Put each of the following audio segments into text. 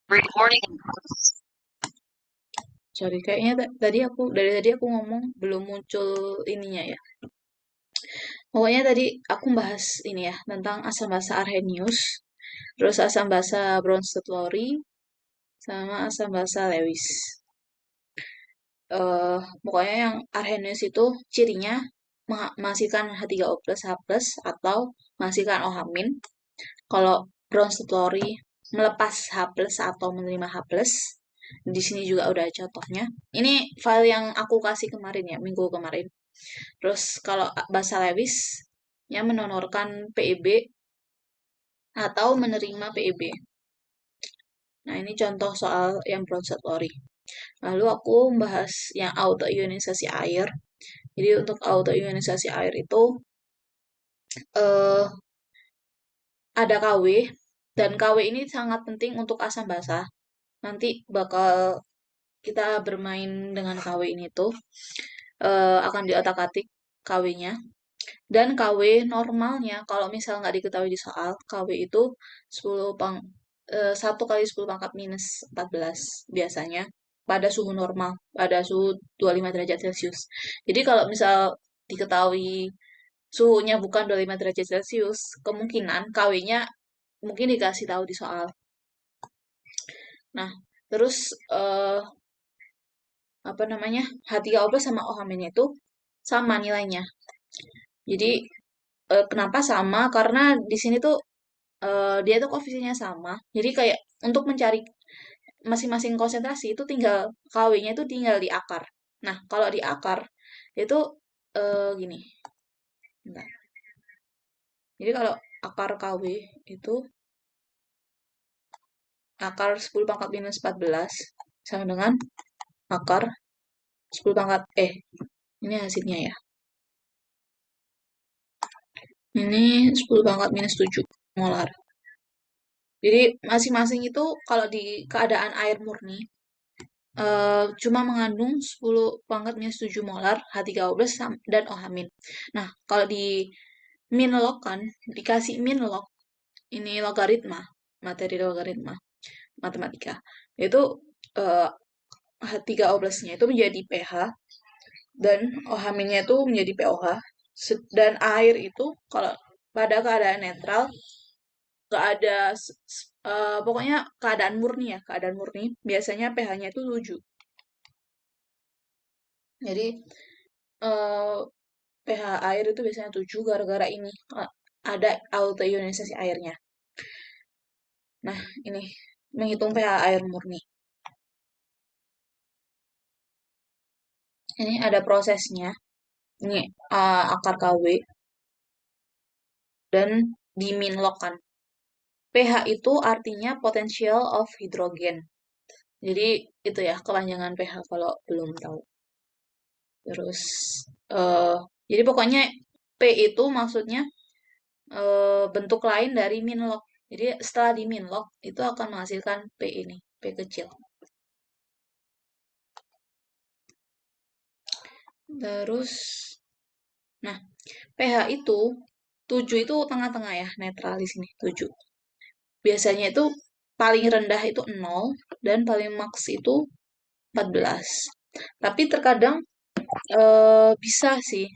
Recording. Sorry, kayaknya dari tadi aku ngomong belum muncul ininya ya. Pokoknya tadi aku bahas ini ya tentang asam basa Arrhenius, terus asam basa Bronsted Lowry, sama asam basa Lewis. Pokoknya yang Arrhenius itu cirinya menghasilkan H3O plus H plus atau menghasilkan OH min. Kalau Bronsted Lowry melepas H plus atau menerima H plus. Di sini juga udah contohnya. Ini file yang aku kasih kemarin ya, minggu kemarin. Terus kalau basa Lewis yang menonorkan PEB atau menerima PEB. Nah, ini contoh soal yang Bronsted Lowry. Lalu aku membahas yang autoionisasi air. Jadi untuk autoionisasi air itu eh, ada KW dan KW ini sangat penting untuk asam basa. Nanti bakal kita bermain dengan KW ini tuh akan diotak-atik KW-nya. Dan KW normalnya, kalau misal nggak diketahui di soal, KW itu 1 kali 10 pangkat minus 14 biasanya pada suhu normal, pada suhu 25 derajat Celcius. Jadi kalau misal diketahui suhunya bukan 25 derajat Celcius, kemungkinan KW-nya mungkin dikasih tahu di soal. Nah, terus apa namanya? H3O+ sama OH- itu sama nilainya. Jadi kenapa sama? Karena di sini tuh dia tuh koefisiennya sama. Jadi kayak untuk mencari masing-masing konsentrasi itu tinggal KW-nya itu tinggal di akar. Nah, kalau di akar itu gini. Bentar. Jadi kalau akar KW itu akar 10 pangkat minus 14 sama dengan akar 10 pangkat ini hasilnya ya. Ini 10 pangkat minus 7 molar. Jadi masing-masing itu kalau di keadaan air murni cuma mengandung 10 pangkat minus 7 molar H3O+ dan OH min. Nah, kalau di minlog kan, dikasih minlog, ini logaritma, materi logaritma, matematika. Itu eh, H3O+-nya itu menjadi pH, dan OH minnya itu menjadi pOH. Dan air itu kalau pada keadaan netral, nggak ada, pokoknya keadaan murni ya, keadaan murni, biasanya pH-nya itu 7. Jadi eh, pH air itu biasanya 7 gara-gara ini ada autoionisasi airnya. Nah, ini menghitung pH air murni. Ini ada prosesnya. Ini akar KW dan diminlokkan. pH itu artinya potential of hydrogen. Jadi itu ya kepanjangan pH kalau belum tahu. Terus eh jadi pokoknya P itu maksudnya bentuk lain dari minlok. Jadi setelah diminlok itu akan menghasilkan P ini, P kecil. Terus, nah, pH itu 7 itu tengah-tengah ya, netral di sini, 7. Biasanya itu paling rendah itu 0 dan paling maks itu 14. Tapi terkadang bisa sih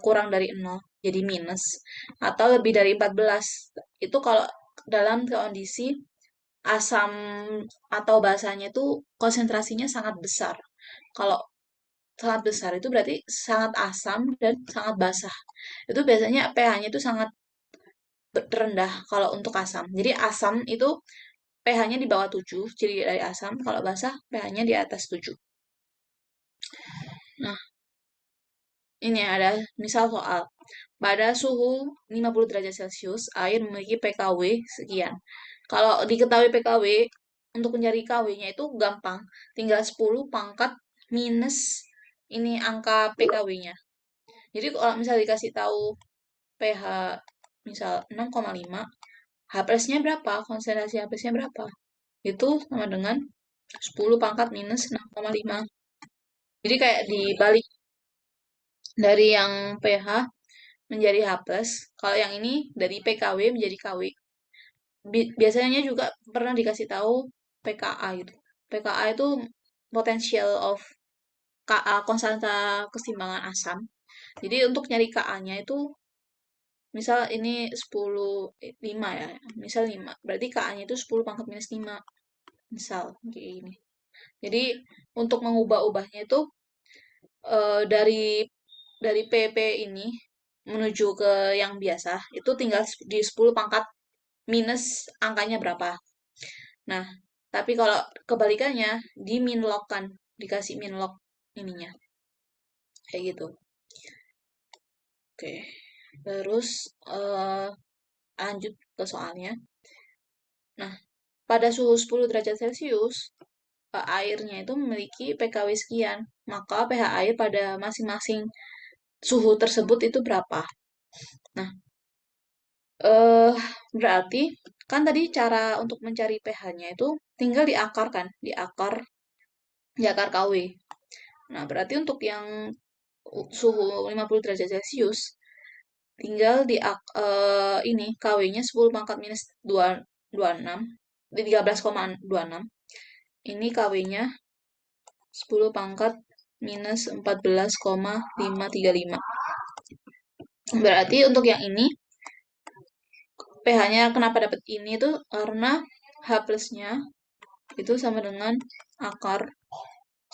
kurang dari 0, jadi minus. Atau lebih dari 14. Itu kalau dalam kondisi asam atau basanya itu konsentrasinya sangat besar. Kalau sangat besar itu berarti sangat asam dan sangat basah. Itu biasanya pH-nya itu sangat rendah kalau untuk asam. Jadi asam itu pH-nya di bawah 7, ciri dari asam. Kalau basah, pH-nya di atas 7. Nah, ini ada misal soal. Pada suhu 50 derajat Celcius, air memiliki pKw sekian. Kalau diketahui pKw, untuk mencari KW-nya itu gampang. Tinggal 10 pangkat minus ini angka pKw-nya. Jadi kalau misal dikasih tahu pH misal 6,5, H plus-nya berapa? Konsentrasi H plus-nya berapa? Itu sama dengan 10 pangkat minus 6,5. Jadi kayak dibalik dari yang pH menjadi H plus. Kalau yang ini dari PKW menjadi KW. Biasanya juga pernah dikasih tahu pKa itu. pKa itu potential of Ka, konstanta keseimbangan asam. Jadi untuk nyari Ka-nya itu misal ini 10 5 ya. Misal 5. Berarti Ka-nya itu 10 pangkat minus 5. Misal kayak ini. Jadi untuk mengubah-ubahnya itu dari PP ini menuju ke yang biasa itu tinggal di 10 pangkat minus angkanya berapa. Nah, tapi kalau kebalikannya di minlog kan, dikasih minlog ininya. Kayak gitu. Oke. Terus lanjut ke soalnya. Nah, pada suhu 10 derajat Celcius, airnya itu memiliki pKw sekian. Maka pH air pada masing-masing suhu tersebut itu berapa? Nah, eh berarti kan tadi cara untuk mencari pH-nya itu tinggal diakar kan, diakar KW. Nah, berarti untuk yang suhu 50 derajat Celcius tinggal ini KW-nya 10 pangkat minus 26 13,26. Ini KW-nya 10 pangkat minus 14,535. Berarti untuk yang ini pH-nya kenapa dapat ini tuh karena H plus-nya itu sama dengan akar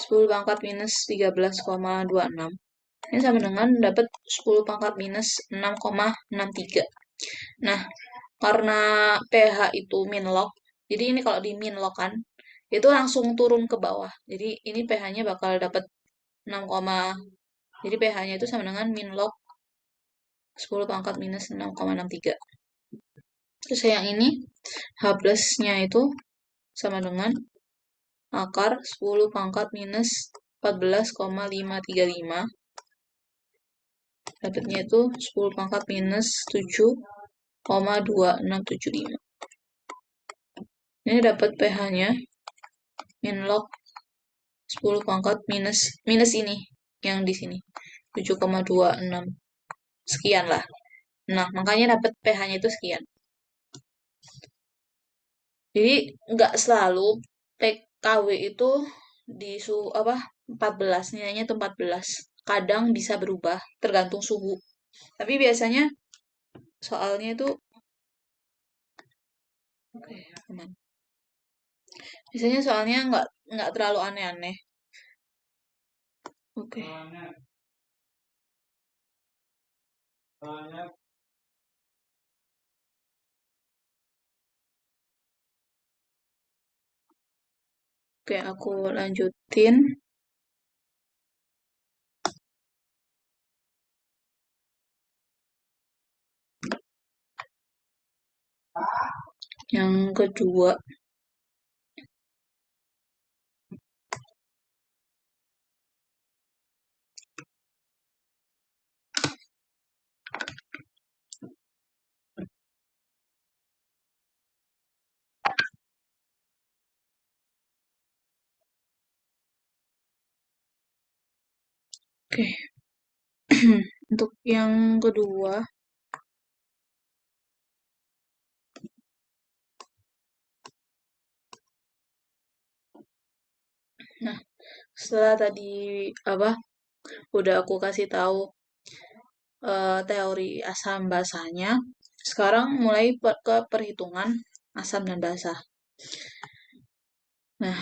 10 pangkat minus 13,26. Ini sama dengan dapat 10 pangkat minus 6,63. Nah, karena pH itu minlog, jadi ini kalau di minlog kan, itu langsung turun ke bawah. Jadi ini pH-nya bakal dapat 6, jadi pH-nya itu sama dengan minlog 10 pangkat minus 6,63. Terus yang ini H plus-nya itu sama dengan akar 10 pangkat minus 14,535. Dapatnya itu 10 pangkat minus 7,2675. Ini dapat pH-nya minlog 10 pangkat minus ini yang di sini 7,26 sekian lah. Nah, makanya dapat pH-nya itu sekian. Jadi nggak selalu PKW itu di suhu 14, nilainya itu 14. Kadang bisa berubah tergantung suhu. Tapi biasanya soalnya itu oke, aman. Biasanya soalnya nggak terlalu aneh-aneh. Oke. Oke, aku lanjutin. Yang kedua, oke. Untuk yang kedua, nah setelah tadi apa udah aku kasih tahu teori asam basahnya, sekarang mulai ke perhitungan asam dan basah. Nah,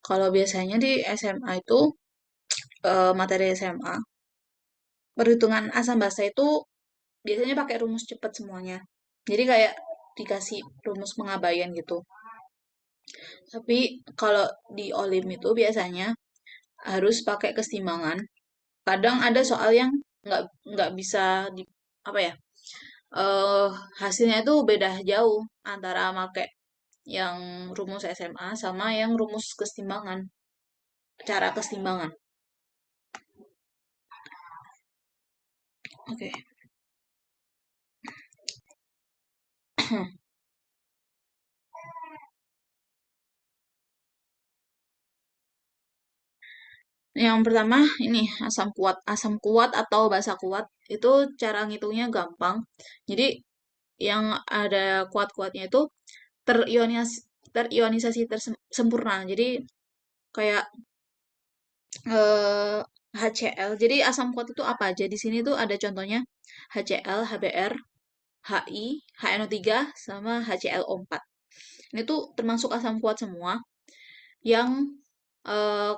kalau biasanya di SMA itu materi SMA, perhitungan asam basa itu biasanya pakai rumus cepat semuanya. Jadi kayak dikasih rumus pengabaian gitu. Tapi kalau di Olim itu biasanya harus pakai keseimbangan. Kadang ada soal yang nggak bisa di apa ya? eh Hasilnya itu beda jauh antara pakai yang rumus SMA sama yang rumus keseimbangan. Cara keseimbangan. Oke. Yang pertama ini asam kuat. Asam kuat atau basa kuat itu cara ngitungnya gampang. Jadi yang ada kuat-kuatnya itu terionisasi sempurna. Jadi kayak eh, HCl. Jadi asam kuat itu apa aja? Di sini tuh ada contohnya HCl, HBr, HI, HNO3, sama HClO4. Ini tuh termasuk asam kuat semua yang eh,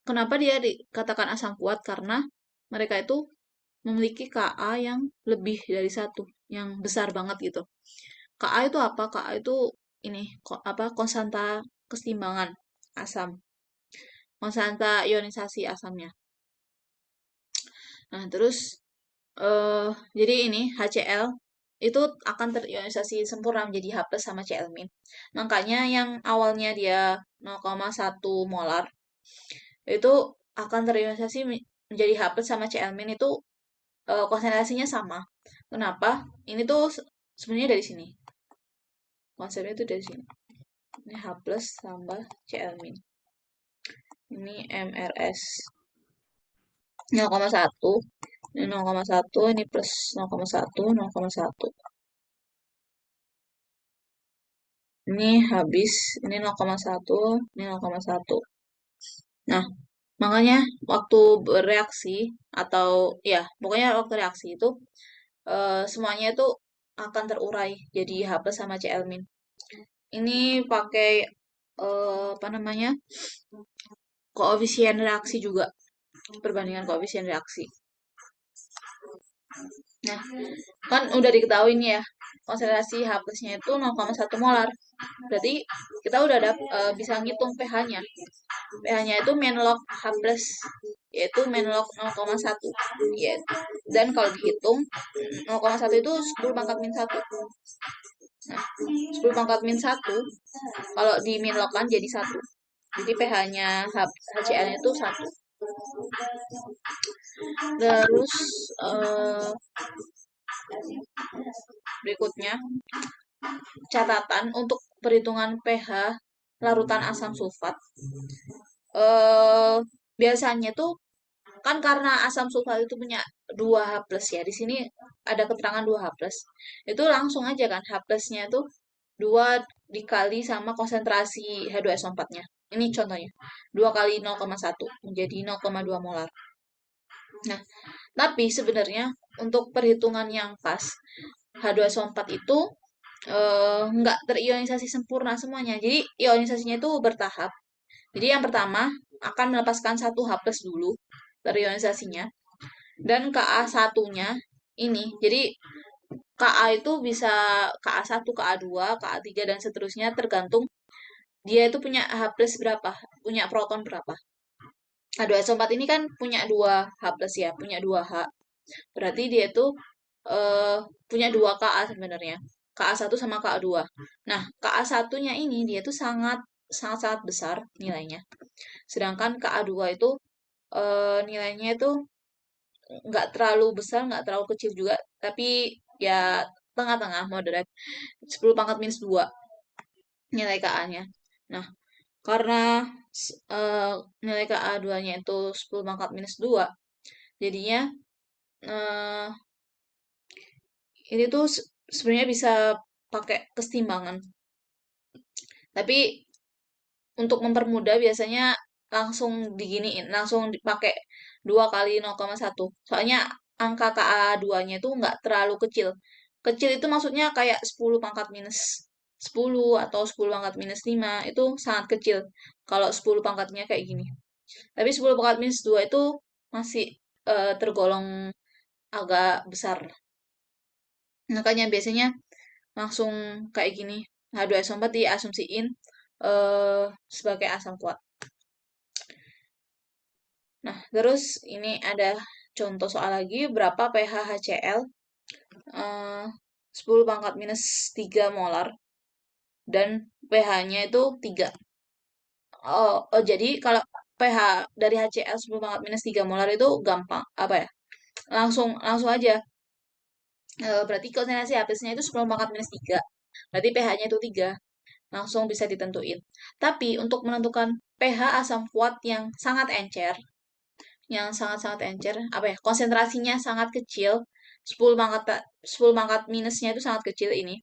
kenapa dia dikatakan asam kuat? Karena mereka itu memiliki Ka yang lebih dari satu, yang besar banget gitu. Ka itu apa? Ka itu ini apa konstanta keseimbangan asam, konstanta ionisasi asamnya. Nah, terus eh jadi ini HCl itu akan terionisasi sempurna menjadi H plus sama Cl min. Makanya yang awalnya dia 0,1 molar itu akan terionisasi menjadi H plus sama Cl min itu konsentrasinya sama. Kenapa? Ini tuh sebenarnya dari sini. Konsepnya itu dari sini. Ini H plus tambah Cl min. Ini MRS 0,1. Ini 0,1, ini plus 0,1, 0,1. Ini habis, ini 0,1, ini 0,1. Nah, makanya waktu bereaksi atau ya, pokoknya waktu reaksi itu semuanya itu akan terurai jadi H plus sama Cl min. Ini pakai apa namanya? Koefisien reaksi juga, perbandingan koefisien reaksi. Nah, kan udah diketahui nih ya, konsentrasi H plusnya itu 0,1 molar. Berarti kita udah bisa ngitung pH-nya. pH-nya itu menlog H plus, yaitu menlog 0,1. Ya. Dan kalau dihitung, 0,1 itu 10 pangkat min 1. Nah, 10 pangkat min 1, kalau di minlogkan jadi 1. Jadi pH-nya HCl-nya itu 1. Terus berikutnya catatan untuk perhitungan pH larutan asam sulfat. Biasanya tuh kan karena asam sulfat itu punya 2 H plus ya. Di sini ada keterangan 2 H plus. Itu langsung aja kan H plusnya itu 2 dikali sama konsentrasi H2SO4-nya. Ini contohnya. 2 kali 0,1 menjadi 0,2 molar. Nah, tapi sebenarnya untuk perhitungan yang pas H2SO4 itu nggak terionisasi sempurna semuanya. Jadi ionisasinya itu bertahap. Jadi yang pertama akan melepaskan 1 H plus dulu terionisasinya. Dan Ka1-nya ini. Jadi Ka itu bisa Ka1, Ka2, Ka3, dan seterusnya tergantung dia itu punya H plus berapa, punya proton berapa. H2SO4 ini kan punya 2 H plus ya, punya 2 H. Berarti dia itu punya 2 Ka sebenarnya. Ka1 sama Ka2. Nah, Ka1-nya ini dia tuh sangat besar nilainya. Sedangkan Ka2 itu nilainya itu nggak terlalu besar, nggak terlalu kecil juga, tapi ya tengah-tengah, moderate. 10 pangkat minus 2 nilai Ka-nya. Nah, karena nilai Ka2-nya itu 10 pangkat minus 2, jadinya eh, ini tuh sebenarnya bisa pakai kesetimbangan. Tapi untuk mempermudah biasanya langsung diginiin, langsung dipakai 2 kali 0,1. Soalnya angka Ka2-nya itu nggak terlalu kecil. Kecil itu maksudnya kayak 10 pangkat minus 10 atau 10 pangkat minus 5 itu sangat kecil. Kalau 10 pangkatnya kayak gini. Tapi 10 pangkat minus 2 itu masih tergolong agak besar. Makanya biasanya langsung kayak gini. H2SO4 diasumsiin sebagai asam kuat. Nah, terus ini ada contoh soal lagi, berapa pH HCl? 10 pangkat minus 3 molar. Dan pH-nya itu 3. Jadi kalau pH dari HCl 10 pangkat minus 3 molar itu gampang. Apa ya? Langsung langsung aja. Berarti konsentrasi H+-nya itu 10 pangkat minus 3. Berarti pH-nya itu 3. Langsung bisa ditentuin. Tapi untuk menentukan pH asam kuat yang sangat encer, sangat-sangat encer, apa ya, konsentrasinya sangat kecil, 10 pangkat minusnya itu sangat kecil ini.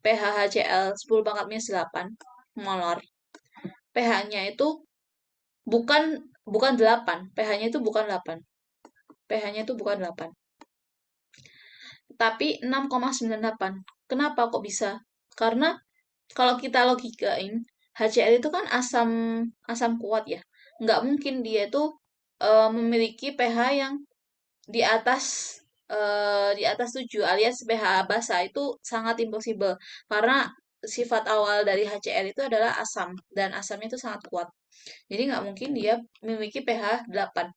pH HCl 10 pangkat minus 8. molar. pH-nya itu bukan bukan 8. pH-nya itu bukan 8. pH-nya itu bukan 8, tapi 6,98. Kenapa kok bisa? Karena kalau kita logikain, HCl itu kan asam asam kuat ya. Nggak mungkin dia itu memiliki pH yang di atas di atas 7 alias pH basa itu sangat impossible karena sifat awal dari HCl itu adalah asam dan asamnya itu sangat kuat. Jadi nggak mungkin dia memiliki pH 8.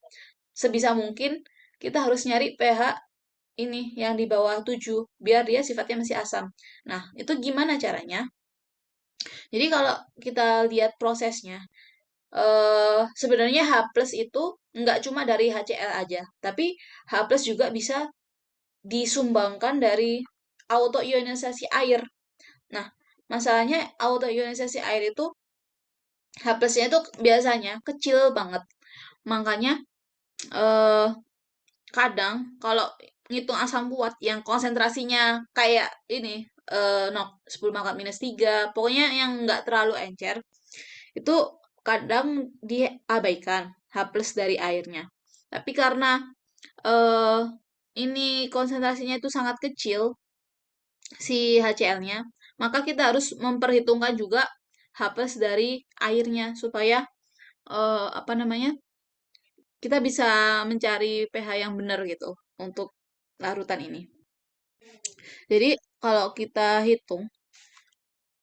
Sebisa mungkin kita harus nyari pH ini yang di bawah 7 biar dia sifatnya masih asam. Nah, itu gimana caranya? Jadi kalau kita lihat prosesnya, sebenarnya H plus itu nggak cuma dari HCl aja, tapi H plus juga bisa disumbangkan dari autoionisasi air. Nah, masalahnya autoionisasi air itu H plusnya itu biasanya kecil banget. Makanya eh, kadang kalau ngitung asam kuat yang konsentrasinya kayak ini 10 pangkat minus 3, pokoknya yang nggak terlalu encer, itu kadang diabaikan H plus dari airnya. Tapi karena eh ini konsentrasinya itu sangat kecil si HCl-nya, maka kita harus memperhitungkan juga H plus dari airnya supaya apa namanya? Kita bisa mencari pH yang benar gitu untuk larutan ini. Jadi kalau kita hitung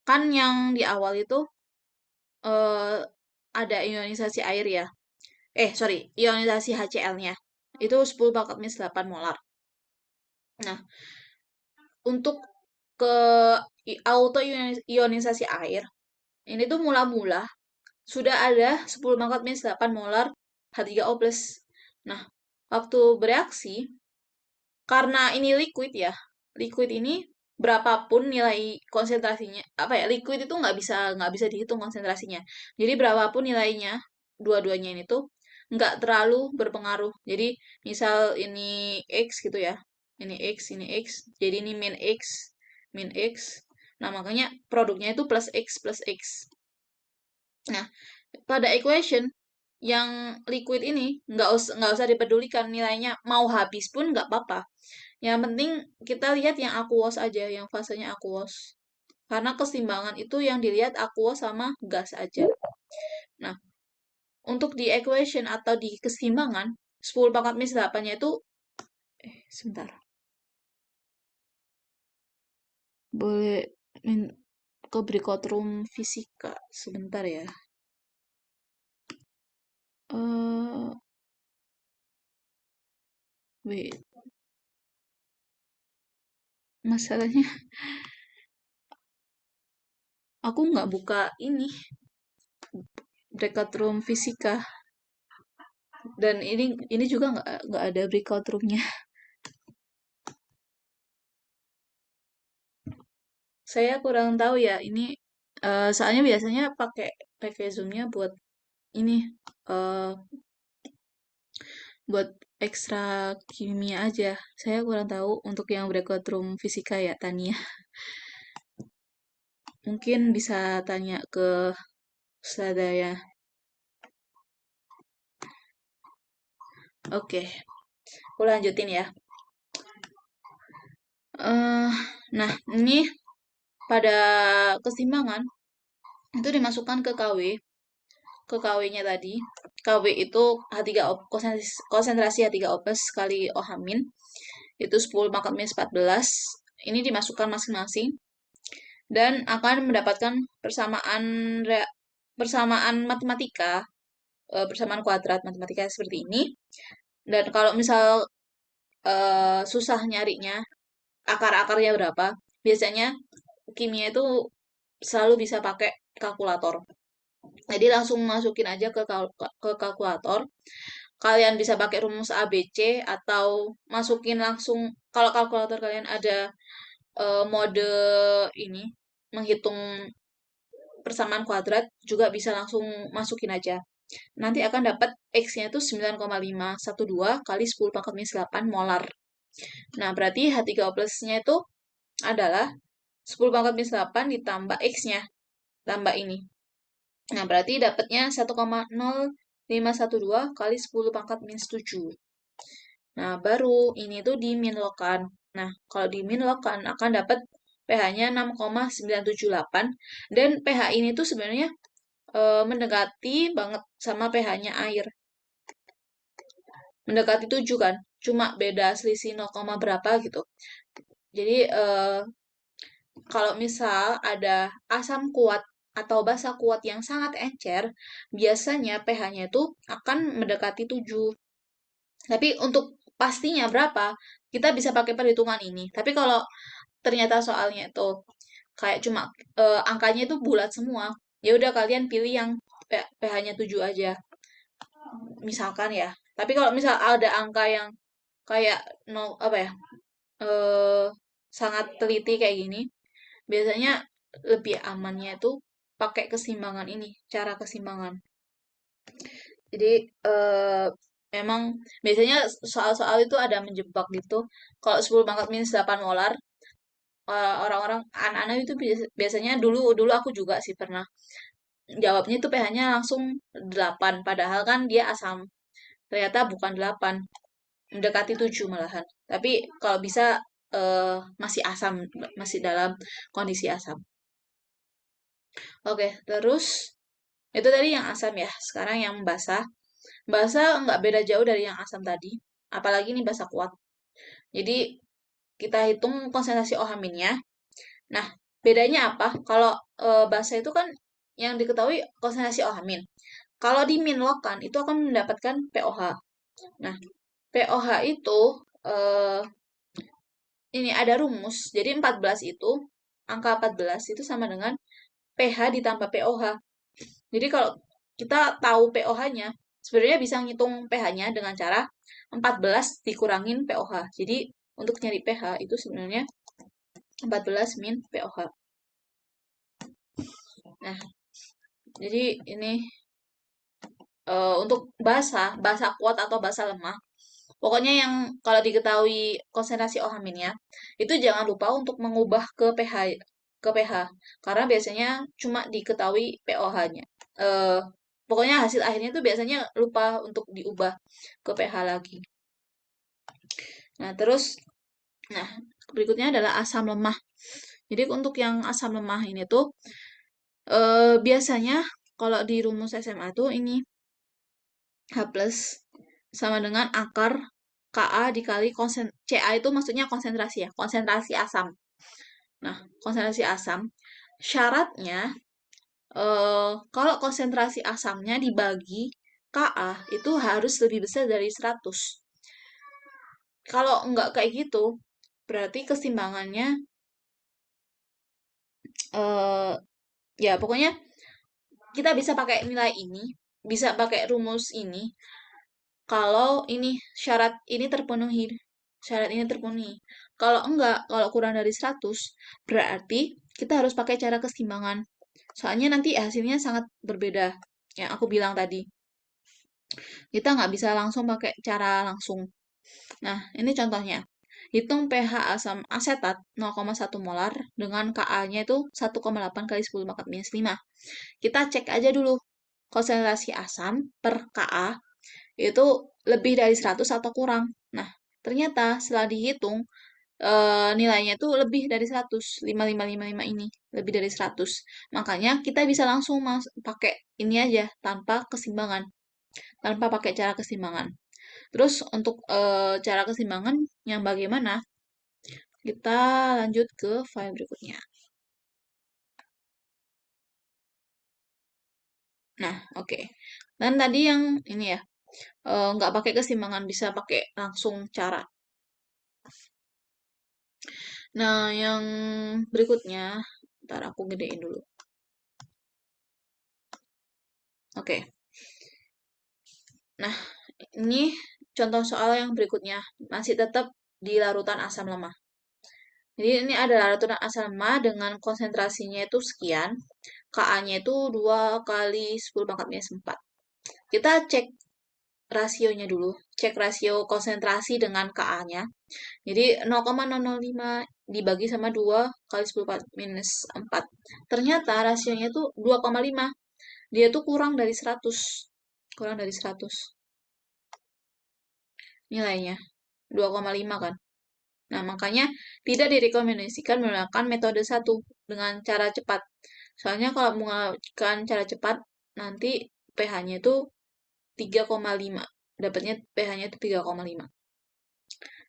kan yang di awal itu eh, ada ionisasi air ya. Sorry, ionisasi HCl-nya. Itu 10 pangkat minus 8 molar. Nah, untuk ke auto ionisasi air, ini tuh mula-mula sudah ada 10 pangkat minus 8 molar H3O+. Nah, waktu bereaksi, karena ini liquid ya, liquid ini berapapun nilai konsentrasinya, apa ya, liquid itu nggak bisa dihitung konsentrasinya. Jadi berapapun nilainya, dua-duanya ini tuh nggak terlalu berpengaruh. Jadi misal ini X gitu ya, ini X, jadi ini min X. Nah makanya produknya itu plus X. Nah pada equation yang liquid ini nggak usah dipedulikan nilainya mau habis pun nggak apa-apa. Yang penting kita lihat yang aqueous aja, yang fasenya aqueous. Karena keseimbangan itu yang dilihat aqueous sama gas aja. Nah, untuk di equation atau di keseimbangan, 10 pangkat minus 8-nya itu, sebentar. Boleh ke breakout room fisika, sebentar ya. Wait, masalahnya aku nggak buka ini, breakout room fisika. Dan ini juga nggak ada breakout roomnya. Saya kurang tahu ya ini soalnya biasanya pakai pakai Zoom-nya buat ini eh buat ekstra kimia aja. Saya kurang tahu untuk yang breakout room fisika ya Tania. Mungkin bisa tanya ke Sadaya. Oke, aku lanjutin ya. eh nah, ini pada keseimbangan itu dimasukkan ke KW, ke KW-nya tadi. KW itu H3O, konsentrasi H3O plus kali OH-, itu 10 pangkat minus 14. Ini dimasukkan masing-masing dan akan mendapatkan persamaan persamaan matematika, persamaan kuadrat matematika seperti ini. Dan kalau misal susah nyarinya akar-akarnya berapa, biasanya kimia itu selalu bisa pakai kalkulator. Jadi langsung masukin aja ke kalkulator. Kalian bisa pakai rumus ABC atau masukin langsung, kalau kalkulator kalian ada mode ini menghitung persamaan kuadrat juga bisa langsung masukin aja. Nanti akan dapat X-nya itu 9,512 kali 10 pangkat minus 8 molar. Nah, berarti H3O plus-nya itu adalah 10 pangkat minus 8 ditambah X-nya, tambah ini. Nah, berarti dapatnya 1,0512 kali 10 pangkat minus 7. Nah, baru ini tuh diminlogkan. Nah, kalau diminlogkan akan dapat pH-nya 6,978 dan pH ini tuh sebenarnya mendekati banget sama pH-nya air. Mendekati 7 kan, cuma beda selisih 0, berapa gitu. Jadi kalau misal ada asam kuat atau basa kuat yang sangat encer, biasanya pH-nya itu akan mendekati 7. Tapi untuk pastinya berapa, kita bisa pakai perhitungan ini. Tapi kalau ternyata soalnya itu kayak cuma angkanya itu bulat semua, ya udah kalian pilih yang pH-nya 7 aja. Misalkan ya. Tapi kalau misal ada angka yang kayak no apa ya? eh sangat teliti kayak gini, biasanya lebih amannya itu pakai keseimbangan ini, cara keseimbangan. Jadi memang biasanya soal-soal itu ada menjebak gitu. Kalau 10 pangkat minus 8 molar, orang-orang anak-anak itu biasanya dulu dulu aku juga sih pernah jawabnya itu pH-nya langsung 8, padahal kan dia asam. Ternyata bukan 8, mendekati 7 malahan. Tapi kalau bisa masih asam, masih dalam kondisi asam. Oke, terus itu tadi yang asam ya. Sekarang yang basah. Basah nggak beda jauh dari yang asam tadi. Apalagi ini basah kuat. Jadi kita hitung konsentrasi OH-nya. Nah, bedanya apa? Kalau basah itu kan yang diketahui konsentrasi OH-. Kalau diminlogkan itu akan mendapatkan POH. Nah, POH itu eh, ini ada rumus. Jadi 14 itu, angka 14 itu sama dengan pH ditambah POH. Jadi kalau kita tahu POH-nya, sebenarnya bisa ngitung pH-nya dengan cara 14 dikurangin POH. Jadi untuk nyari pH itu sebenarnya 14 min POH. Nah, jadi ini untuk basa kuat atau basa lemah. Pokoknya yang kalau diketahui konsentrasi OH-nya, itu jangan lupa untuk mengubah ke pH karena biasanya cuma diketahui POH-nya. Pokoknya hasil akhirnya itu biasanya lupa untuk diubah ke pH lagi. Nah, terus nah, berikutnya adalah asam lemah. Jadi untuk yang asam lemah ini tuh biasanya kalau di rumus SMA tuh ini H plus sama dengan akar Ka dikali Ca itu maksudnya konsentrasi ya, konsentrasi asam. Nah, konsentrasi asam, syaratnya kalau konsentrasi asamnya dibagi Ka itu harus lebih besar dari 100. Kalau enggak kayak gitu, berarti keseimbangannya eh ya pokoknya kita bisa pakai nilai ini, bisa pakai rumus ini kalau ini syarat ini terpenuhi. Syarat ini terpenuhi. Kalau enggak, kalau kurang dari 100, berarti kita harus pakai cara keseimbangan. Soalnya nanti hasilnya sangat berbeda. Yang aku bilang tadi. Kita nggak bisa langsung pakai cara langsung. Nah, ini contohnya. Hitung pH asam asetat 0,1 molar dengan Ka-nya itu 1,8 kali 10 pangkat minus 5. Kita cek aja dulu konsentrasi asam per Ka itu lebih dari 100 atau kurang. Nah, ternyata setelah dihitung nilainya itu lebih dari 100, 5555 ini, lebih dari 100. Makanya kita bisa langsung pakai ini aja tanpa keseimbangan, tanpa pakai cara keseimbangan. Terus untuk cara keseimbangan yang bagaimana? Kita lanjut ke file berikutnya. Nah, oke. Dan tadi yang ini ya, nggak pakai keseimbangan, bisa pakai langsung cara. Nah, yang berikutnya, ntar aku gedein dulu. Oke. Nah, ini contoh soal yang berikutnya. Masih tetap di larutan asam lemah. Jadi ini ada larutan asam lemah dengan konsentrasinya itu sekian. Ka-nya itu 2 kali 10 pangkat minus 4. Kita cek rasionya dulu. Cek rasio konsentrasi dengan Ka-nya. Jadi 0,005 dibagi sama 2 kali 10 minus 4. Ternyata rasionya itu 2,5. dia tuh kurang dari 100. Kurang dari 100 nilainya. 2,5 kan. Nah, makanya tidak direkomendasikan menggunakan metode satu dengan cara cepat. Soalnya kalau menggunakan cara cepat, nanti pH-nya itu 3,5. Dapatnya pH-nya itu 3,5.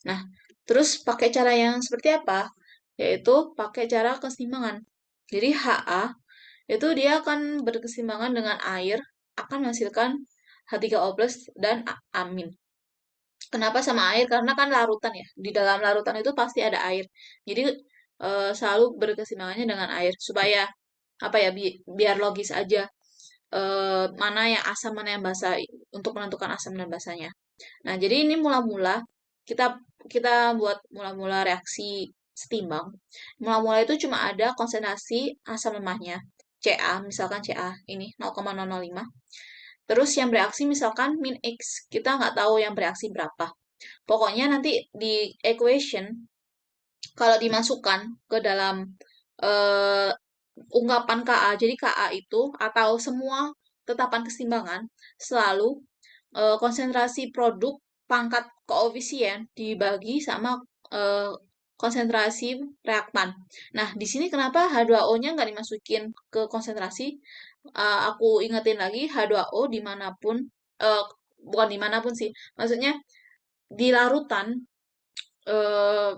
Nah, terus pakai cara yang seperti apa? Yaitu pakai cara keseimbangan. Jadi HA itu dia akan berkeseimbangan dengan air, akan menghasilkan H3O+ dan amin. Kenapa sama air? Karena kan larutan ya. Di dalam larutan itu pasti ada air. Jadi selalu berkeseimbangannya dengan air supaya apa ya biar logis aja mana yang asam mana yang basa untuk menentukan asam dan basanya. Nah, jadi ini mula-mula kita kita buat mula-mula reaksi setimbang. Mula-mula itu cuma ada konsentrasi asam lemahnya. Ca, misalkan Ca ini 0,005. Terus yang bereaksi misalkan min X, kita nggak tahu yang bereaksi berapa. Pokoknya nanti di equation, kalau dimasukkan ke dalam eh, ungkapan Ka, jadi Ka itu atau semua tetapan keseimbangan selalu konsentrasi produk pangkat koefisien dibagi sama eh, konsentrasi reaktan. Nah, di sini kenapa H2O-nya nggak dimasukin ke konsentrasi? Aku ingetin lagi, H2O dimanapun, eh, bukan dimanapun sih, maksudnya di larutan,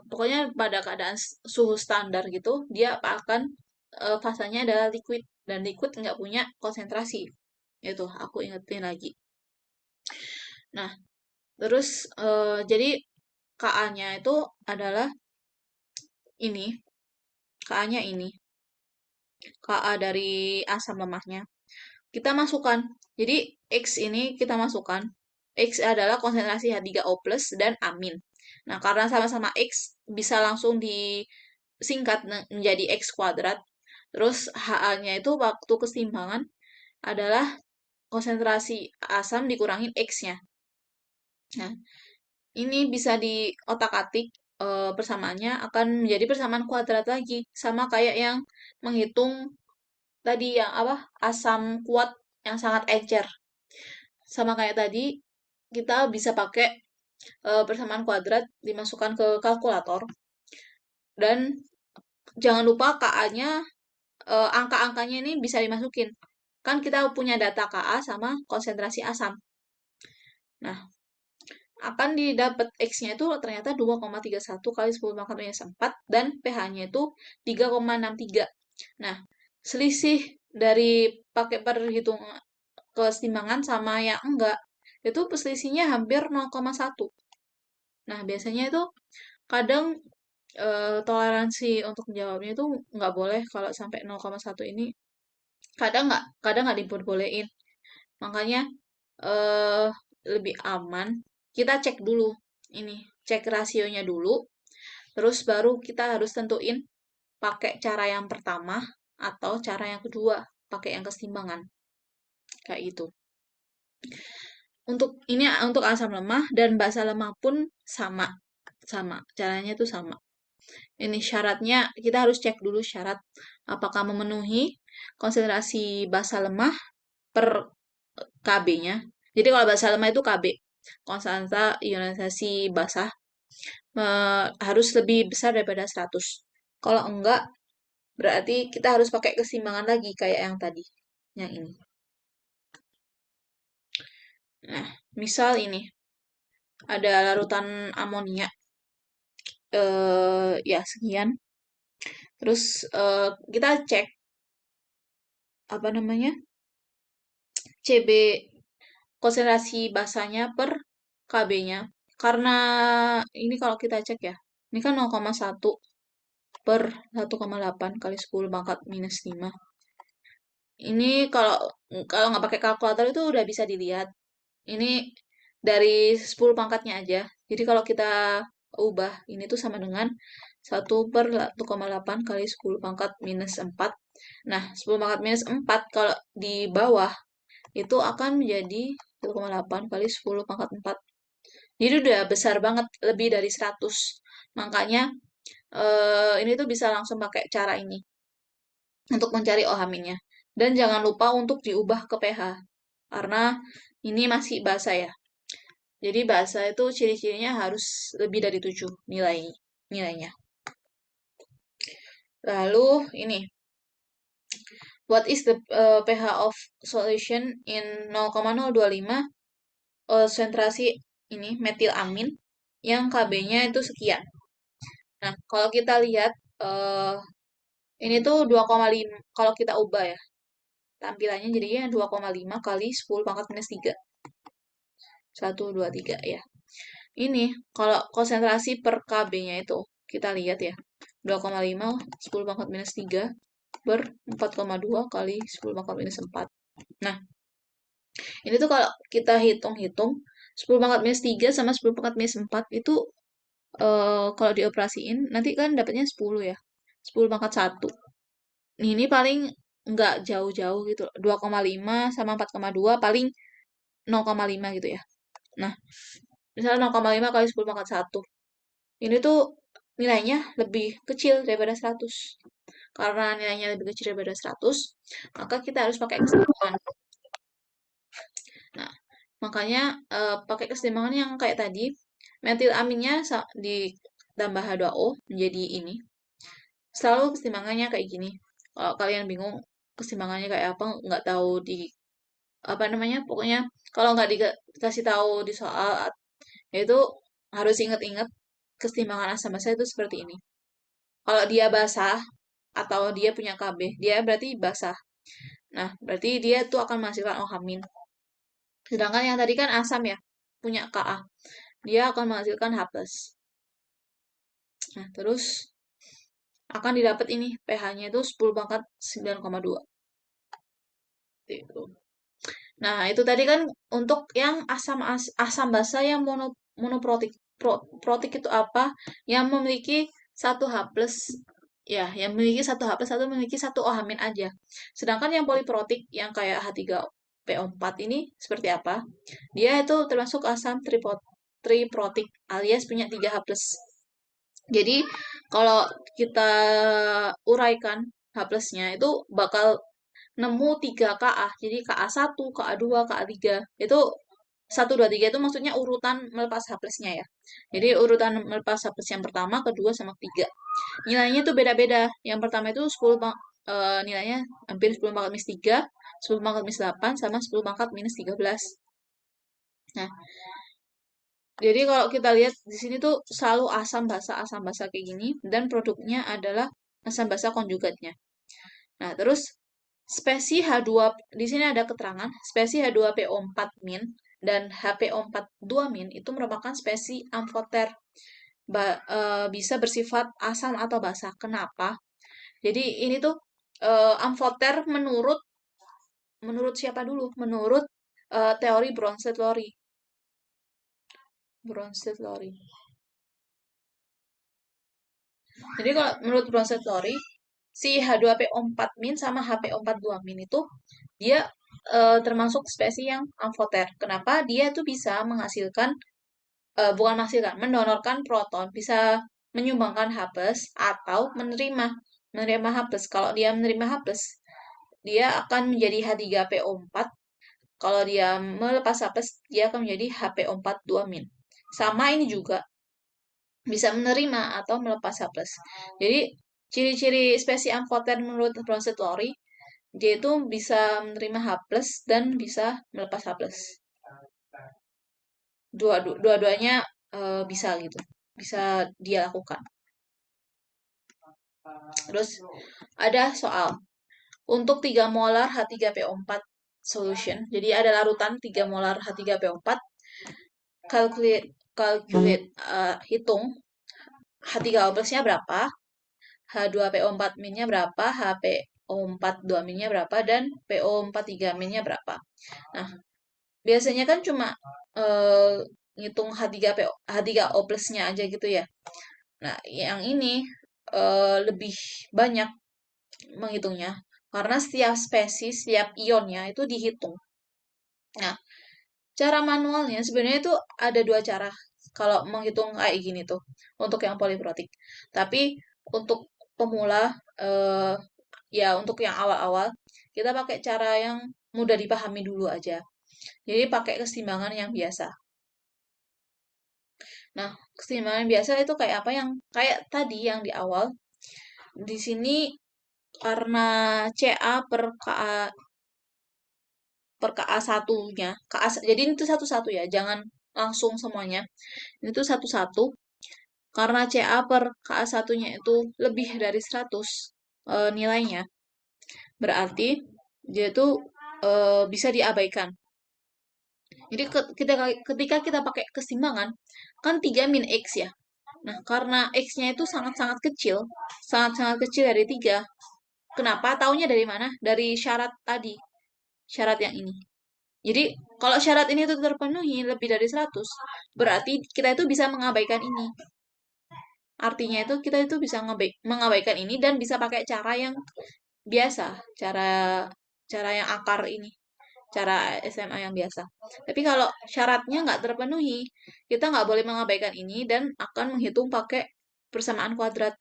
pokoknya pada keadaan suhu standar gitu, dia akan fasanya adalah liquid, dan liquid nggak punya konsentrasi. Itu, aku ingetin lagi. Nah, terus jadi Ka-nya itu adalah ini, Ka-nya ini, Ka dari asam lemahnya. Kita masukkan. Jadi X ini kita masukkan. X adalah konsentrasi H3O+ dan amin. Nah, karena sama-sama X bisa langsung disingkat menjadi X kuadrat. Terus Ha-nya itu waktu keseimbangan adalah konsentrasi asam dikurangin X-nya. Nah, ini bisa di otak-atik persamaannya akan menjadi persamaan kuadrat lagi. Sama kayak yang menghitung tadi yang apa? Asam kuat yang sangat encer. Sama kayak tadi kita bisa pakai persamaan kuadrat dimasukkan ke kalkulator dan jangan lupa KA-nya angka-angkanya ini bisa dimasukin. Kan kita punya data KA sama konsentrasi asam. Nah, akan didapat X-nya itu ternyata 2,31 kali 10 pangkat minus 4 dan pH-nya itu 3,63. Nah, selisih dari pakai perhitungan kesetimbangan sama yang enggak, itu selisihnya hampir 0,1. Nah, biasanya itu kadang toleransi untuk menjawabnya itu nggak boleh kalau sampai 0,1 ini kadang nggak diperbolehin. Makanya eh lebih aman kita cek dulu ini, cek rasionya dulu, terus baru kita harus tentuin pakai cara yang pertama atau cara yang kedua, pakai yang keseimbangan. Kayak gitu. Untuk ini untuk asam lemah dan basa lemah pun sama. Sama, caranya tuh sama. Ini syaratnya kita harus cek dulu syarat apakah memenuhi konsentrasi basa lemah per KB-nya. Jadi kalau basa lemah itu KB, konstanta ionisasi basah harus lebih besar daripada 100. Kalau enggak, berarti kita harus pakai keseimbangan lagi kayak yang tadi, yang ini. Nah, misal ini ada larutan amonia, ya sekian. Terus kita cek apa namanya CB konsentrasi basanya per KB-nya. Karena ini kalau kita cek ya, ini kan 0,1 per 1,8 kali 10 pangkat minus 5. Ini kalau kalau nggak pakai kalkulator itu udah bisa dilihat. Ini dari 10 pangkatnya aja. Jadi kalau kita ubah, ini tuh sama dengan 1/1,8 kali 10 pangkat minus 4. Nah, 10 pangkat minus 4 kalau di bawah itu akan menjadi 1,8 kali 10 pangkat 4. Jadi udah besar banget, lebih dari 100. Makanya ini tuh bisa langsung pakai cara ini untuk mencari OH-nya. Dan jangan lupa untuk diubah ke pH, karena ini masih basa ya. Jadi basa itu ciri-cirinya harus lebih dari 7 nilainya. Lalu ini, what is the pH of solution in 0,025 konsentrasi ini metilamin yang Kb-nya itu sekian. Nah, kalau kita lihat ini tuh 2,5 kalau kita ubah ya. Tampilannya jadinya 2,5 kali 10 pangkat minus 3. 1, 2, 3 ya. Ini kalau konsentrasi per Kb-nya itu kita lihat ya. 2,5 10 pangkat minus 3 per 4,2 kali 10 pangkat minus 4. Nah, ini tuh kalau kita hitung-hitung 10 pangkat minus 3 sama 10 pangkat minus 4 itu kalau dioperasiin nanti kan dapatnya 10 ya. 10 pangkat 1. Ini paling nggak jauh-jauh gitu. 2,5 sama 4,2 paling 0,5 gitu ya. Nah, misalnya 0,5 kali 10 pangkat 1. Ini tuh nilainya lebih kecil daripada 100. Karena nilainya lebih kecil daripada 100, maka kita harus pakai keseimbangan. Nah, makanya pakai keseimbangan yang kayak tadi, metilaminnya ditambah H2O menjadi ini. Selalu keseimbangannya kayak gini. Kalau kalian bingung keseimbangannya kayak apa, nggak tahu di apa namanya, pokoknya kalau nggak dikasih tahu di soal, itu harus inget-inget keseimbangan asam basa itu seperti ini. Kalau dia basah atau dia punya Kb, dia berarti basah. Nah, berarti dia tuh akan menghasilkan OH-. Sedangkan yang tadi kan asam ya, punya Ka. Dia akan menghasilkan H+. Nah, terus akan didapat ini pH-nya itu 10 pangkat 9,2. Gitu. Nah, itu tadi kan untuk yang asam basa yang monoprotik. Protik itu apa? Yang memiliki satu H plus, ya, yang memiliki satu H plus atau memiliki satu OH- aja. Sedangkan yang poliprotik yang kayak H3PO4 ini seperti apa? Dia itu termasuk asam triprotik alias punya 3 H plus. Jadi kalau kita uraikan H plusnya itu bakal nemu 3 Ka. Jadi Ka1, Ka2, Ka3. Itu 1, 2, 3 itu maksudnya urutan melepas H plusnya ya. Jadi urutan melepas H plus yang pertama, kedua, sama ketiga. Nilainya itu beda-beda. Yang pertama itu 10 nilainya hampir 10 pangkat minus 3, 10 pangkat minus 8, sama 10 pangkat minus 13. Nah, jadi kalau kita lihat di sini tuh selalu asam basa kayak gini, dan produknya adalah asam basa konjugatnya. Nah, terus spesi H2, di sini ada keterangan, spesi H2PO4- dan HPO42- itu merupakan spesi amfoter. Bisa bersifat asam atau basa. Kenapa? Jadi ini tuh amfoter menurut siapa dulu? Menurut teori Bronsted-Lowry. Bronsted-Lowry. Jadi kalau menurut Bronsted-Lowry, si H2PO4- sama HPO42- itu dia termasuk spesi yang amfoter. Kenapa? Dia tuh bisa menghasilkan, bukan menghasilkan, mendonorkan proton, bisa menyumbangkan H+, atau menerima H+. Kalau dia menerima H+, dia akan menjadi H3PO4. Kalau dia melepas H+, dia akan menjadi HPO42-. Sama ini juga bisa menerima atau melepas H+. Jadi ciri-ciri spesi amfoter menurut Bronsted-Lowry, dia itu bisa menerima H+, dan bisa melepas H+. Dua-duanya bisa gitu. Bisa dia lakukan. Terus ada soal. Untuk 3 molar H3PO4 solution, jadi ada larutan 3 molar H3PO4, hitung H3O nya berapa, H2PO4- berapa, HPO42- berapa, dan PO43- berapa. Nah, biasanya kan cuma ngitung H3O nya aja gitu ya. Nah, yang ini lebih banyak menghitungnya, karena setiap spesies, setiap ionnya itu dihitung. Nah, cara manualnya sebenarnya itu ada 2 cara kalau menghitung kayak gini tuh untuk yang poliprotik. Tapi untuk pemula ya untuk yang awal-awal kita pakai cara yang mudah dipahami dulu aja. Jadi pakai keseimbangan yang biasa. Nah, keseimbangan biasa itu kayak apa, yang kayak tadi yang di awal. Di sini karena CA per KA satunya, jadi ini tuh satu-satu ya, jangan langsung semuanya. Ini tuh satu-satu. Karena CA per KA satunya itu lebih dari 100 nilainya, berarti dia itu bisa diabaikan. Jadi ketika kita pakai keseimbangan, kan 3 min X ya. Nah, karena X-nya itu sangat-sangat kecil dari 3. Kenapa? Taunya dari mana? Dari syarat tadi, syarat yang ini. Jadi, kalau syarat ini itu terpenuhi lebih dari 100, berarti kita itu bisa mengabaikan ini. Artinya itu kita itu bisa mengabaikan ini dan bisa pakai cara yang biasa, cara cara yang akar ini, cara SMA yang biasa. Tapi kalau syaratnya nggak terpenuhi, kita nggak boleh mengabaikan ini dan akan menghitung pakai persamaan kuadrat.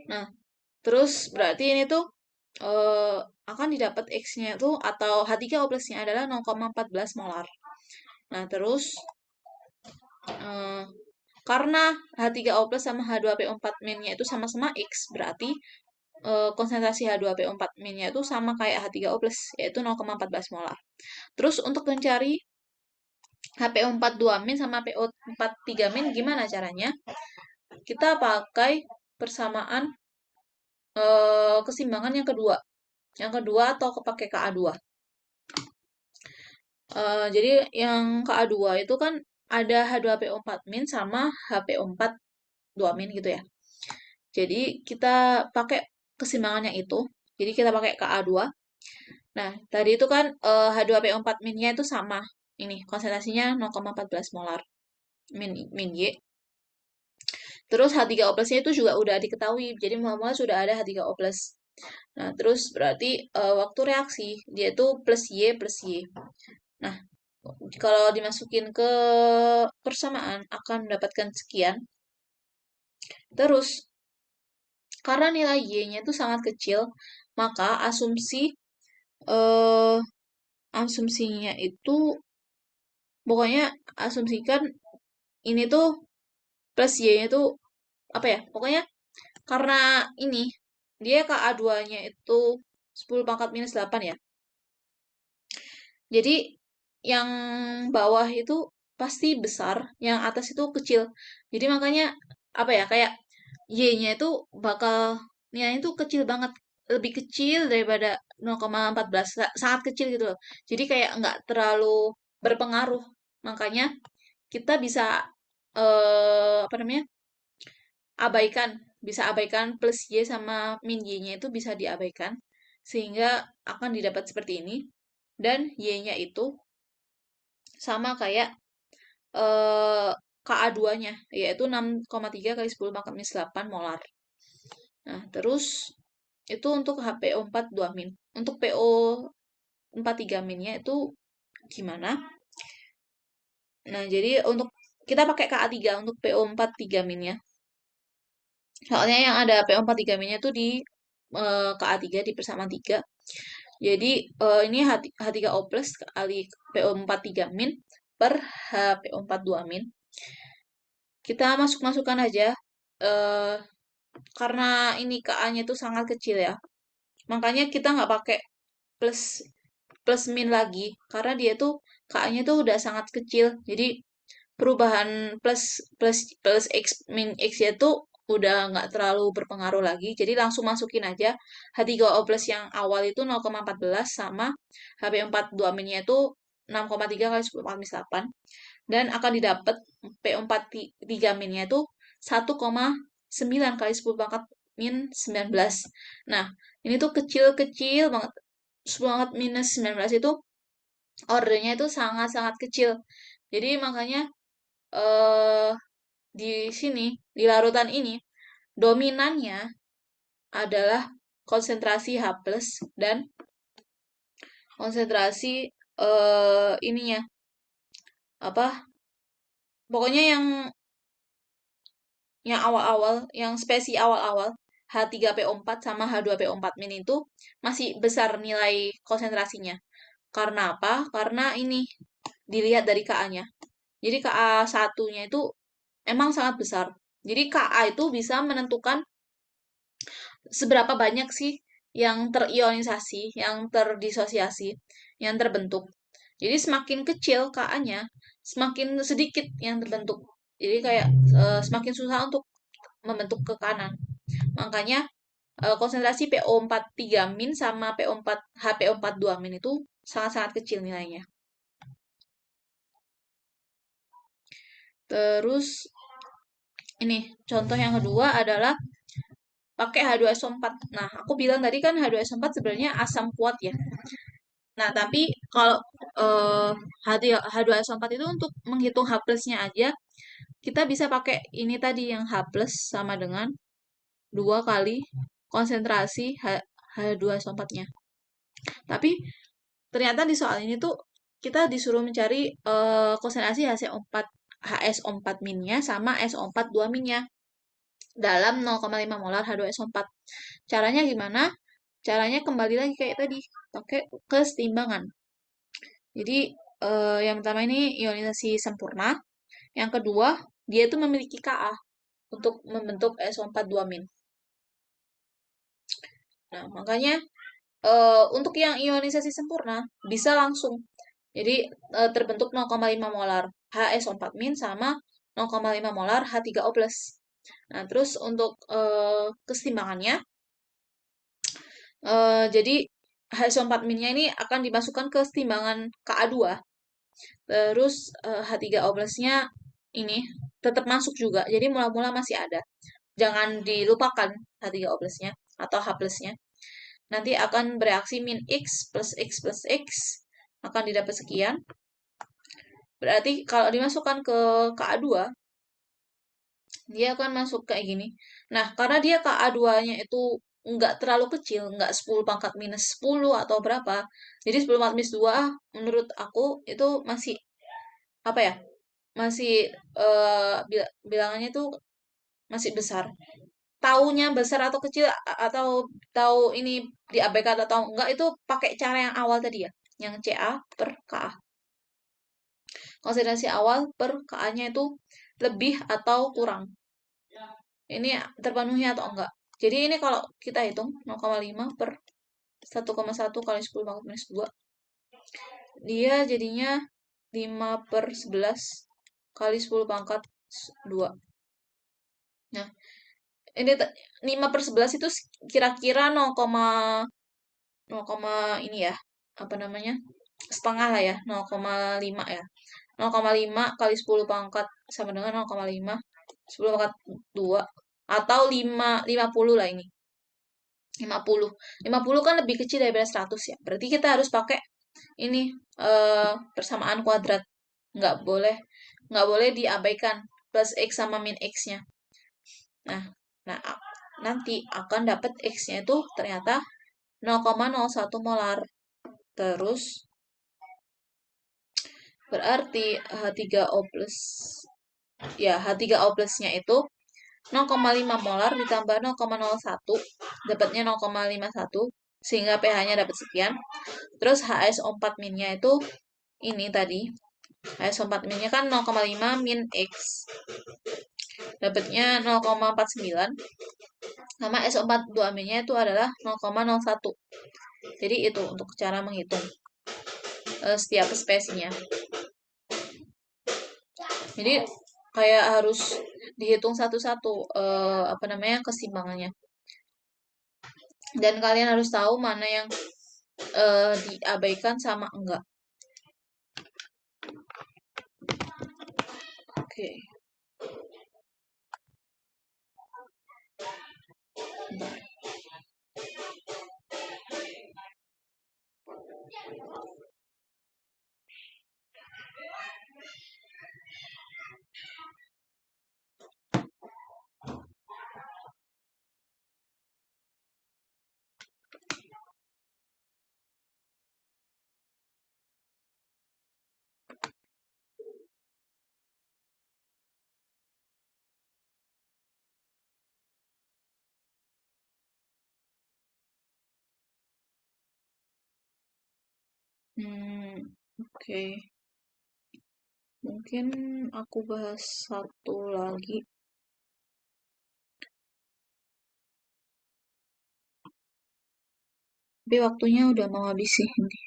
Nah, terus berarti ini tuh akan didapat X-nya itu atau H3O plusnya adalah 0,14 molar. Nah, terus eh, karena H3O plus sama H2PO4 minnya itu sama-sama X, berarti konsentrasi H2PO4 minnya itu sama kayak H3O plus, yaitu 0,14 molar. Terus untuk mencari HPO4 2 min sama PO4 3 min gimana caranya? Kita pakai persamaan keseimbangan yang kedua. Yang kedua atau pakai KA2. Jadi yang KA2 itu kan ada H2PO4 min sama HPO4 2 min gitu ya. Jadi kita pakai keseimbangannya itu. Jadi kita pakai KA2. Nah, tadi itu kan H2PO4 minnya itu sama. Ini konsentrasinya 0,14 molar min Y. Terus H3O plusnya itu juga udah diketahui. Jadi mula-mula sudah ada H3O plus. Nah, terus berarti waktu reaksi dia itu plus Y plus Y. Nah, kalau dimasukin ke persamaan akan mendapatkan sekian. Terus, karena nilai Y-nya itu sangat kecil, maka eh, asumsinya itu, pokoknya asumsikan ini tuh plus Y-nya itu apa ya? Pokoknya karena ini dia KA2-nya itu 10 pangkat minus 8 ya. Jadi yang bawah itu pasti besar, yang atas itu kecil. Jadi makanya apa ya, kayak Y-nya itu bakal nilainya itu kecil banget, lebih kecil daripada 0,14, sangat kecil gitu loh. Jadi kayak nggak terlalu berpengaruh. Makanya kita bisa apa namanya? Abaikan, bisa abaikan plus Y sama min Y-nya itu bisa diabaikan sehingga akan didapat seperti ini, dan Y-nya itu sama kayak eh, KA2-nya, yaitu 6,3 kali 10 pangkat minus 8 molar. Nah, terus itu untuk HPO4 2 min. Untuk PO4 3 minnya itu gimana? Nah, jadi untuk kita pakai KA3 untuk PO4 3 minnya. Soalnya yang ada PO4 3 minnya itu di KA3 di persamaan 3. Jadi ini H3O plus kali PO4 3 min per HPO4 2 min. Kita masuk-masukkan aja. eh karena ini KA-nya itu sangat kecil ya. Makanya kita nggak pakai plus plus min lagi. Karena dia tuh KA-nya tuh udah sangat kecil. Jadi perubahan plus plus plus X min X-nya tuh udah nggak terlalu berpengaruh lagi. Jadi langsung masukin aja H3O plus yang awal itu 0,14 sama HP4 2 minnya itu 6,3 kali 10 kali 8. Dan akan didapat P4 3 minnya itu 1,9 kali 10 pangkat min 19. Nah, ini tuh kecil-kecil banget. 10 pangkat minus 19 itu ordernya itu sangat-sangat kecil. Jadi makanya eh di sini, di larutan ini, dominannya adalah konsentrasi H+, dan konsentrasi ininya, apa, pokoknya yang awal-awal, yang spesi awal-awal, H3PO4 sama H2PO4 min itu masih besar nilai konsentrasinya. Karena apa? Karena ini dilihat dari Ka-nya. Jadi Ka1-nya itu emang sangat besar. Jadi Ka itu bisa menentukan seberapa banyak sih yang terionisasi, yang terdisosiasi, yang terbentuk. Jadi semakin kecil Ka-nya, semakin sedikit yang terbentuk. Jadi kayak semakin susah untuk membentuk ke kanan. Makanya konsentrasi PO43 min sama PO4 HPO42 min itu sangat-sangat kecil nilainya. Terus ini contoh yang kedua adalah pakai H2SO4. Nah, aku bilang tadi kan H2SO4 sebenarnya asam kuat ya. Nah, tapi kalau H2SO4 itu untuk menghitung H plusnya aja, kita bisa pakai ini tadi yang H plus sama dengan 2 kali konsentrasi H2SO4-nya. Tapi ternyata di soal ini tuh kita disuruh mencari konsentrasi HSO4 minnya sama SO4 2 minnya dalam 0,5 molar H2SO4. Caranya gimana? Caranya kembali lagi kayak tadi, pakai kesetimbangan. Jadi yang pertama ini ionisasi sempurna, yang kedua dia itu memiliki Ka untuk membentuk SO4 2 min. Nah, makanya untuk yang ionisasi sempurna bisa langsung. Jadi terbentuk 0,5 molar HSO4 min sama 0,5 molar H3O+. Nah, terus untuk kesetimbangannya, jadi HSO4 minnya ini akan dimasukkan ke setimbangan Ka2. Terus H3O+-nya ini tetap masuk juga. Jadi mula-mula masih ada. Jangan dilupakan H3O+-nya atau H plus-nya. Nanti akan bereaksi min X plus X plus X akan didapat sekian. Berarti kalau dimasukkan ke Ka2, dia akan masuk kayak gini. Nah, karena dia Ka2-nya itu nggak terlalu kecil, nggak 10 pangkat minus 10 atau berapa. Jadi 10 pangkat minus 2, menurut aku itu masih, apa ya, masih bilangannya itu masih besar. Taunya besar atau kecil atau tahu ini diabaikan atau enggak itu pakai cara yang awal tadi ya, yang Ca per Ka. Konsentrasi awal per Ka-nya itu lebih atau kurang. Ini terpenuhi atau enggak. Jadi ini kalau kita hitung 0,5 per 1,1 kali 10 pangkat minus 2. Dia jadinya 5 per 11 kali 10 pangkat 2. Nah, ini 5 per 11 itu kira-kira 0, ini ya, apa namanya, setengah lah ya, 0,5 ya. 0,5 kali 10 pangkat sama dengan 0,5 10 pangkat 2 atau 50 lah ini. 50. 50 kan lebih kecil daripada 100 ya. Berarti kita harus pakai ini persamaan kuadrat. Nggak boleh nggak boleh diabaikan plus X sama min X-nya. Nah, nah nanti akan dapat X-nya itu ternyata 0,01 molar. Terus berarti H3O plus, ya H3O plusnya itu 0,5 molar ditambah 0,01 dapatnya 0,51 sehingga pH-nya dapat sekian. Terus HSO4 minnya itu ini tadi. HSO4 minnya kan 0,5 min X. Dapatnya 0,49 sama SO4 2 minnya itu adalah 0,01. Jadi itu untuk cara menghitung setiap spesiesnya. Jadi kayak harus dihitung satu-satu apa namanya keseimbangannya. Dan kalian harus tahu mana yang diabaikan sama enggak. Oke. Bentar. Oke. Mungkin aku bahas satu lagi. Tapi waktunya udah mau habis sih ini.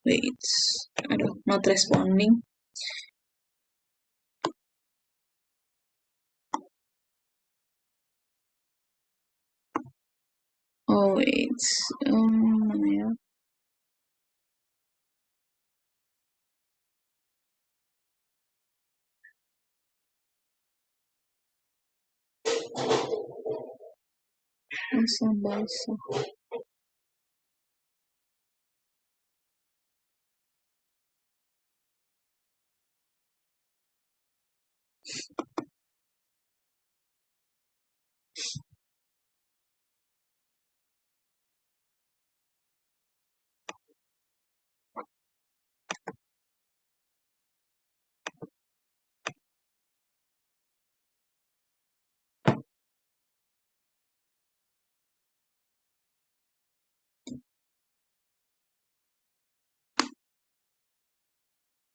Wait. Aduh, not responding. Oh, wait. Mana ya? Asam basah.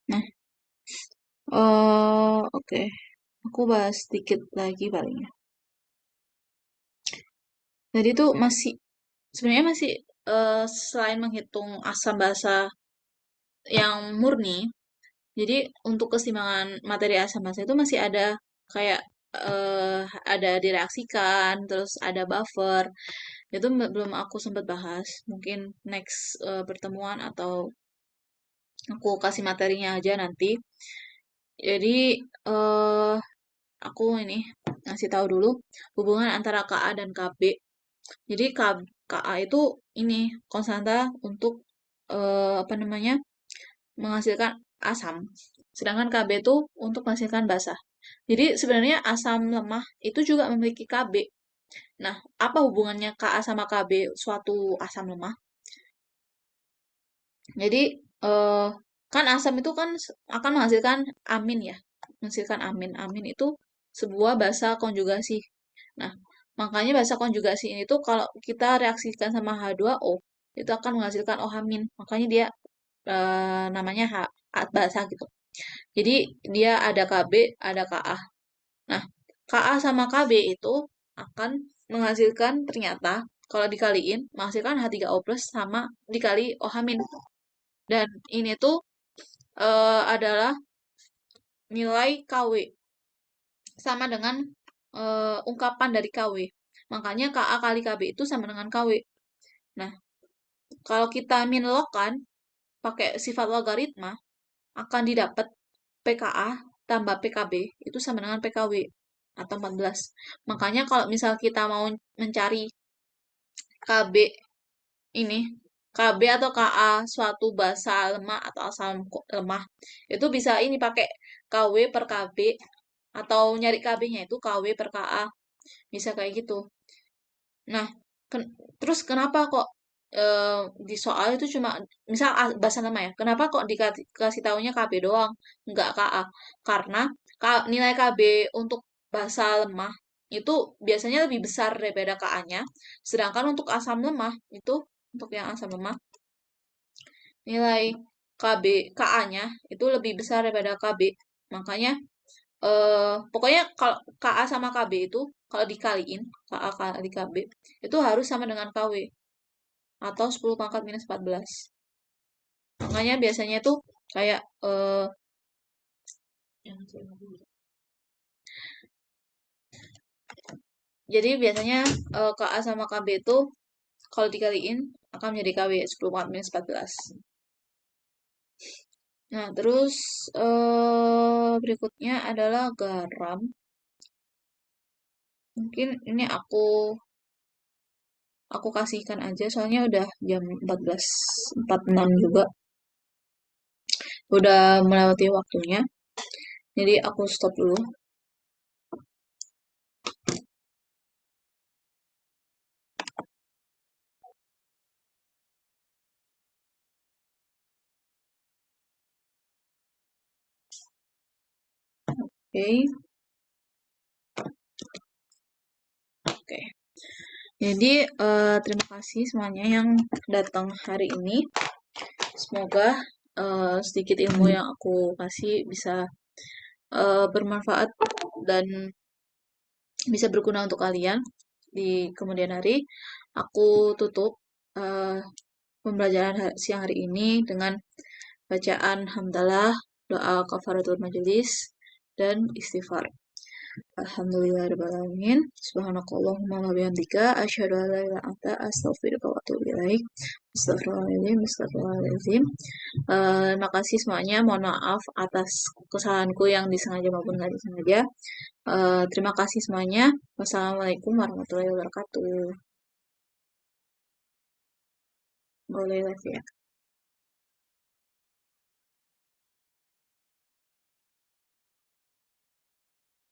Nah, oke. Aku bahas sedikit lagi paling ya. Jadi tuh masih sebenarnya masih selain menghitung asam basa yang murni, jadi untuk keseimbangan materi asam basa itu masih ada kayak ada direaksikan, terus ada buffer. Itu belum aku sempat bahas. Mungkin next pertemuan atau aku kasih materinya aja nanti. Jadi eh aku ini ngasih tahu dulu hubungan antara Ka dan Kb. Jadi Ka itu ini konstanta untuk apa namanya menghasilkan asam. Sedangkan Kb itu untuk menghasilkan basa. Jadi sebenarnya asam lemah itu juga memiliki Kb. Nah, apa hubungannya Ka sama Kb suatu asam lemah? Jadi eh kan asam itu kan akan menghasilkan amin ya. Menghasilkan amin. Amin itu sebuah basa konjugasi. Nah, makanya basa konjugasi ini tuh kalau kita reaksikan sama H2O itu akan menghasilkan OH-. Makanya dia namanya basa gitu. Jadi dia ada Kb, ada Ka. Nah, Ka sama Kb itu akan menghasilkan ternyata kalau dikaliin menghasilkan H3O plus sama dikali OH-. Dan ini tuh adalah nilai KW sama dengan ungkapan dari KW. Makanya Ka kali Kb itu sama dengan KW. Nah, kalau kita minlogkan pakai sifat logaritma akan didapat PKA tambah PKB itu sama dengan PKW atau 14. Makanya kalau misal kita mau mencari KB ini, KB atau KA suatu basa lemah atau asam lemah, itu bisa ini pakai KW per KB atau nyari KB-nya itu KW per KA. Bisa kayak gitu. Nah, terus kenapa kok di soal itu cuma misal bahasa nama ya, kenapa kok dikasih taunya KB doang, nggak KA? Karena nilai KB untuk bahasa lemah itu biasanya lebih besar daripada KA-nya, sedangkan untuk asam lemah itu untuk yang asam lemah nilai KB KA-nya itu lebih besar daripada KB. Makanya pokoknya kalau KA sama KB itu kalau dikaliin KA kali KB itu harus sama dengan KW atau 10 pangkat minus 14. Makanya biasanya tuh kayak jadi biasanya KA sama KB itu kalau dikaliin akan menjadi KW 10 pangkat minus 14. Nah, terus berikutnya adalah garam. Mungkin ini aku kasihkan aja soalnya udah jam 14.46 juga. Udah melewati waktunya. Jadi aku stop dulu. Oke. Oke. Jadi terima kasih semuanya yang datang hari ini. Semoga sedikit ilmu yang aku kasih bisa bermanfaat dan bisa berguna untuk kalian di kemudian hari. Aku tutup eh, pembelajaran siang hari ini dengan bacaan hamdalah, doa kafaratul majelis, dan istighfar. Alhamdulillahirrahmanirrahim. Subhanakallahumma wa bihamdika asyhadu an la ilaha illa anta astaghfiruka wa atubu ilaik. Astagfirullahaladzim, astagfirullahaladzim. Makasih semuanya. Mohon maaf atas kesalahanku yang disengaja maupun nggak disengaja. Terima kasih semuanya. Wassalamualaikum warahmatullahi wabarakatuh. Boleh live ya.